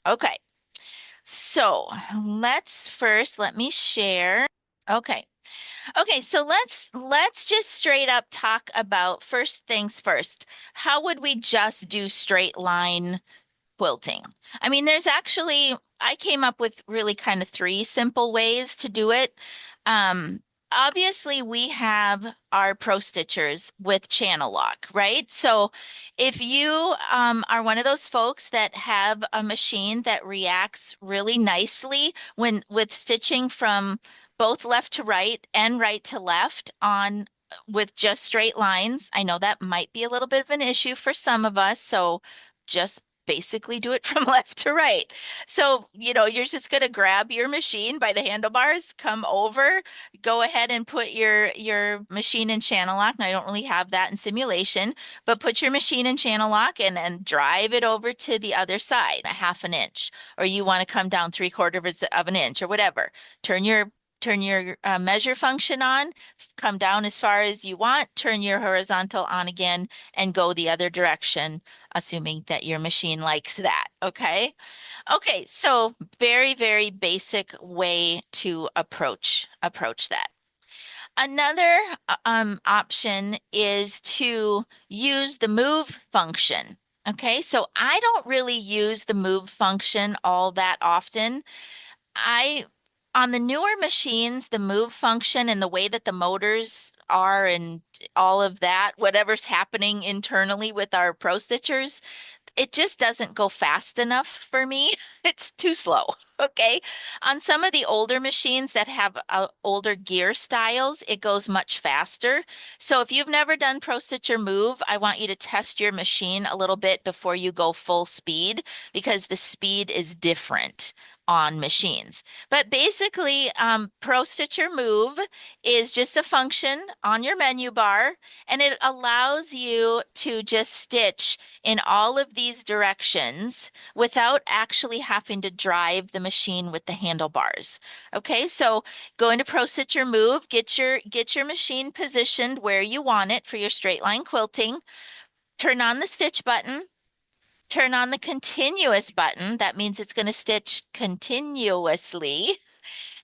Okay, so let me share. Okay. Okay, so let's just straight up talk about first things first. How would we just do straight line quilting? I mean, I came up with really kind of three simple ways to do it. Um, Obviously, we have our pro stitchers with channel lock, right? So if you are one of those folks that have a machine that reacts really nicely when with stitching from both left to right and right to left on with just straight lines, I know that might be a little bit of an issue for some of us, so just basically do it from left to right. So, you're just going to grab your machine by the handlebars, come over, go ahead and put your machine in channel lock. Now, I don't really have that in simulation, but put your machine in channel lock and drive it over to the other side, a half an inch, or you want to come down 3/4 of an inch or whatever. Turn your Turn your measure function on, come down as far as you want, turn your horizontal on again, and go the other direction, assuming that your machine likes that. Okay. Okay. So very, very basic way to approach that. Another option is to use the move function. Okay. So I don't really use the move function all that often. I, on the newer machines, the move function and the way that the motors are and all of that, whatever's happening internally with our pro stitchers, it just doesn't go fast enough for me. It's too slow. Okay. On some of the older machines that have older gear styles, it goes much faster. So if you've never done Pro Stitcher Move, I want you to test your machine a little bit before you go full speed because the speed is different on machines. But basically, Pro Stitcher Move is just a function on your menu bar, and it allows you to just stitch in all of these directions without actually having to drive the machine with the handlebars. Okay, so go into Pro Stitcher Move, get your machine positioned where you want it for your straight line quilting, turn on the stitch button, turn on the continuous button. That means it's going to stitch continuously.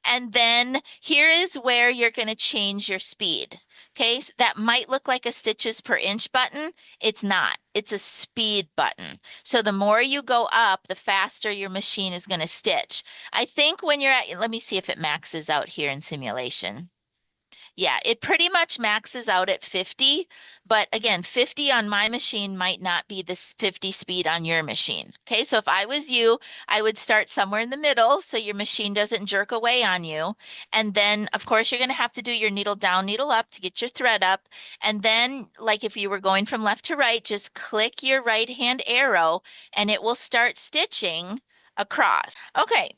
And then here is where you're going to change your speed. Okay, so that might look like a stitches per inch button. It's not. It's a speed button. So the more you go up, the faster your machine is going to stitch. I think when you're at, let me see if it maxes out here in simulation. Yeah, it pretty much maxes out at 50, but again, 50 on my machine might not be the 50 speed on your machine. Okay, so if I was you, I would start somewhere in the middle so your machine doesn't jerk away on you. And then, of course, you're going to have to do your needle down, needle up to get your thread up. And then, like if you were going from left to right, just click your right hand arrow and it will start stitching across. Okay,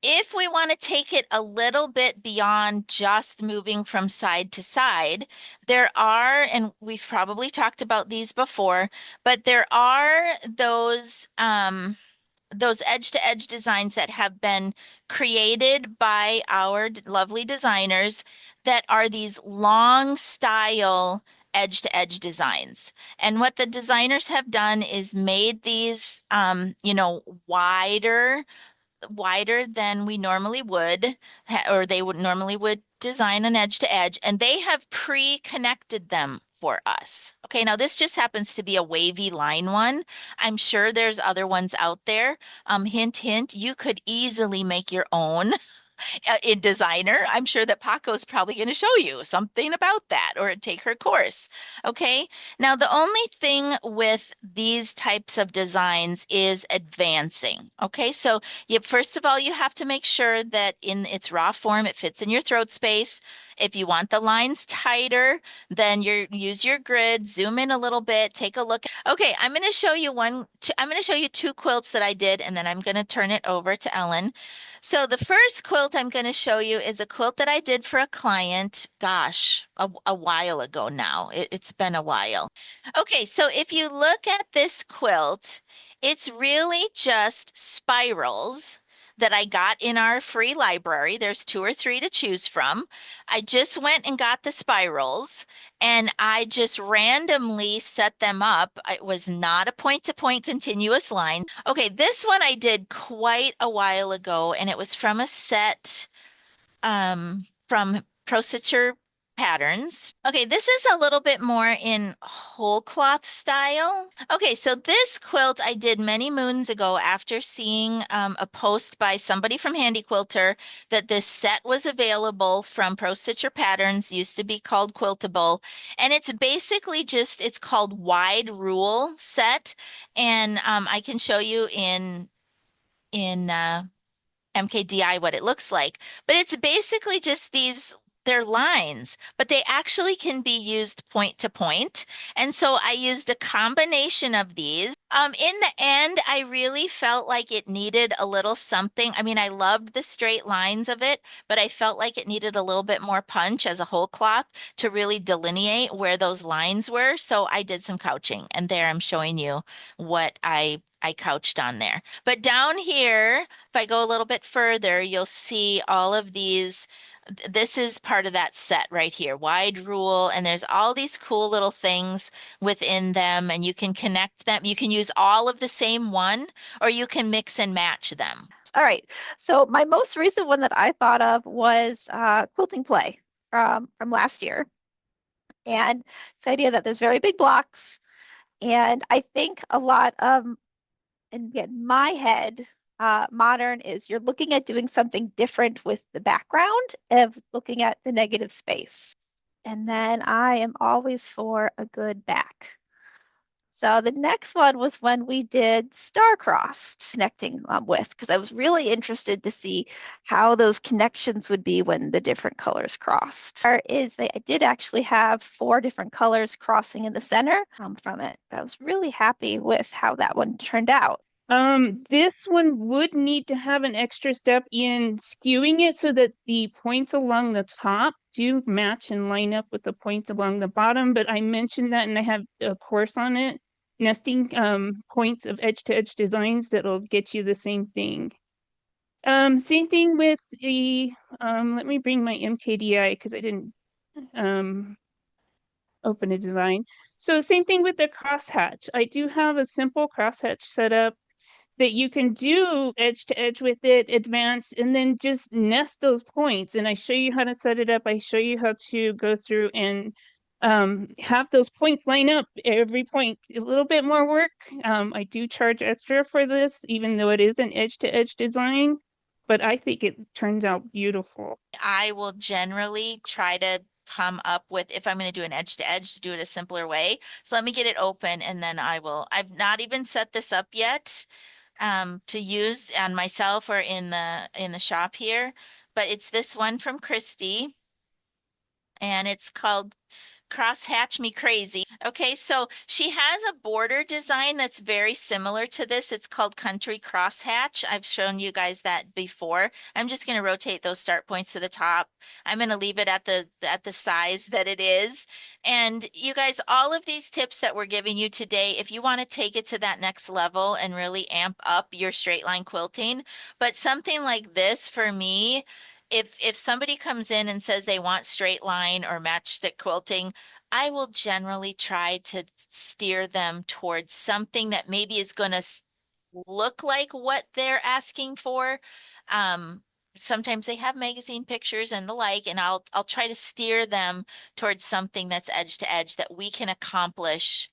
if we want to take it a little bit beyond just moving from side to side, there are, and we've probably talked about these before, but there are those edge-to-edge designs that have been created by our lovely designers that are these long style edge-to-edge designs. And what the designers have done is made these, wider than we normally would, or they would normally would design an edge to edge, and they have pre-connected them for us. Okay, now this just happens to be a wavy line one. I'm sure there's other ones out there. Hint, hint, you could easily make your own in designer. I'm sure that Paco's probably going to show you something about that or take her course. Okay. Now, the only thing with these types of designs is advancing. Okay. So first of all, you have to make sure that in its raw form, it fits in your throat space. If you want the lines tighter, then use your grid, zoom in a little bit, take a look. Okay, I'm going to show you I'm going to show you two quilts that I did, and then I'm going to turn it over to Ellen. So the first quilt I'm going to show you is a quilt that I did for a client, gosh, a while ago now. It's been a while. Okay, so if you look at this quilt, it's really just spirals that I got in our free library. There's 2 or 3 to choose from. I just went and got the spirals and I just randomly set them up. It was not a point-to-point continuous line. Okay, this one I did quite a while ago, and it was from a set from Pro Patterns. Okay, this is a little bit more in whole cloth style. Okay, so this quilt I did many moons ago after seeing a post by somebody from Handi Quilter that this set was available from Pro Patterns, used to be called Quiltable. And it's basically just, it's called Wide Rule Set. And I can show you in MKDI what it looks like. But it's basically just they're lines, but they actually can be used point to point. And so I used a combination of these. In the end, I really felt like it needed a little something. I mean, I loved the straight lines of it, but I felt like it needed a little bit more punch as a whole cloth to really delineate where those lines were. So I did some couching, and there I'm showing you what I couched on there. But down here, if I go a little bit further, you'll see all of these. This is part of that set right here, wide rule, and there's all these cool little things within them, and you can connect them. You can use all of the same one, or you can mix and match them. All right. So my most recent one that I thought of was Quilting Play from last year. And it's the idea that there's very big blocks. And I think a lot of, in my head, modern is you're looking at doing something different with the background of looking at the negative space. And then I am always for a good back. So the next one was when we did star-crossed connecting with, because I was really interested to see how those connections would be when the different colors crossed. I did actually have 4 different colors crossing in the center from it. I was really happy with how that one turned out. This one would need to have an extra step in skewing it so that the points along the top do match and line up with the points along the bottom, but I mentioned that and I have a course on it, nesting points of edge-to-edge designs that'll get you the same thing. Same thing with the, let me bring my MKDI because I didn't open a design. So same thing with the crosshatch. I do have a simple crosshatch set up that you can do edge to edge with it, advance, and then just nest those points. And I show you how to set it up. I show you how to go through and have those points line up every point. A little bit more work. I do charge extra for this, even though it is an edge to edge design, but I think it turns out beautiful. I will generally try to come up with, if I'm going to do an edge to edge, to do it a simpler way. So let me get it open and then I've not even set this up yet to use on myself or in the shop here, but it's this one from Christy and it's called Crosshatch Me Crazy. Okay, so she has a border design that's very similar to this. It's called Country Crosshatch. I've shown you guys that before. I'm just going to rotate those start points to the top. I'm going to leave it at the size that it is. And you guys, all of these tips that we're giving you today, if you want to take it to that next level and really amp up your straight line quilting, but something like this for me, if somebody comes in and says they want straight line or matchstick quilting, I will generally try to steer them towards something that maybe is going to look like what they're asking for. Um, Sometimes they have magazine pictures and the like, and I'll try to steer them towards something that's edge to edge that we can accomplish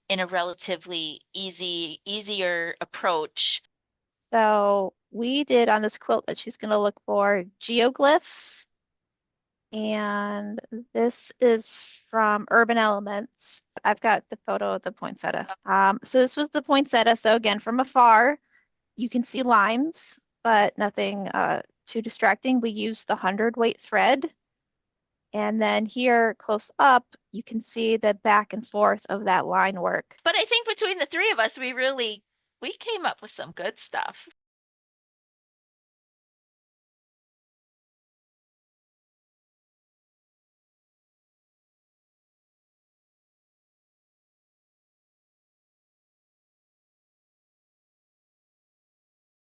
in a relatively easier approach. So we did on this quilt that she's going to look for geoglyphs. And this is from Urban Elements. I've got the photo of the poinsettia. So this was the poinsettia. So again, from afar, you can see lines, but nothing too distracting. We used the 100-weight thread. And then here, close up, you can see the back and forth of that line work. But I think between the 3 of us, we came up with some good stuff.